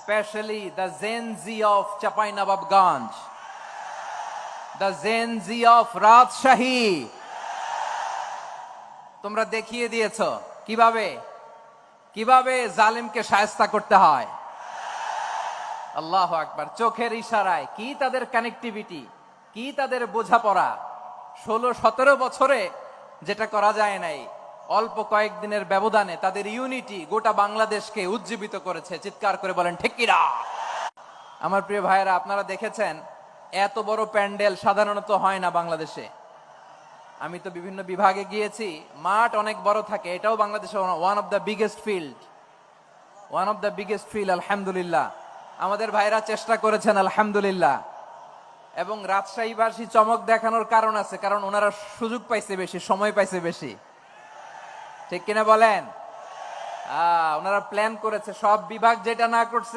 especially the Gen Z of Chapainababganj, the Gen Z of Rajshahi. তোমরা দেখিয়ে দিয়েছো কিভাবে কিভাবে জালিমকে শায়েস্তা করতে হয়। আল্লাহু আকবার। চোখের ইশারায় কি তাদের কানেক্টিভিটি, কি তাদের বোঝাপড়া। 16-17 বছরে যেটা করা যায় নাই, অল্প কয়েকদিনের ব্যবধানে তাদের ইউনিটি গোটা বাংলাদেশকে উজ্জীবিত করেছে। চিৎকার করে বলেন ঠিক কিনা। আমার প্রিয় ভাইয়েরা, আপনারা দেখেছেন এত বড় প্যান্ডেল সাধারণত হয় না বাংলাদেশে। আমি তো বিভিন্ন বিভাগে গিয়েছি, মাঠ অনেক বড় থাকে। এটাও বাংলাদেশে one of the biggest field. আলহামদুলিল্লাহ, আমাদের ভাইরা চেষ্টা করেছেন আলহামদুলিল্লাহ। এবং রাজশাহীবাসী চমক দেখানোর কারণ আছে, কারণ ওনারা সুযোগ পাইছে বেশি, সময় পাইছে বেশি। ঠিক কিনা বলেন? ওনারা প্ল্যান করেছে। সব বিভাগ যেটা না করছে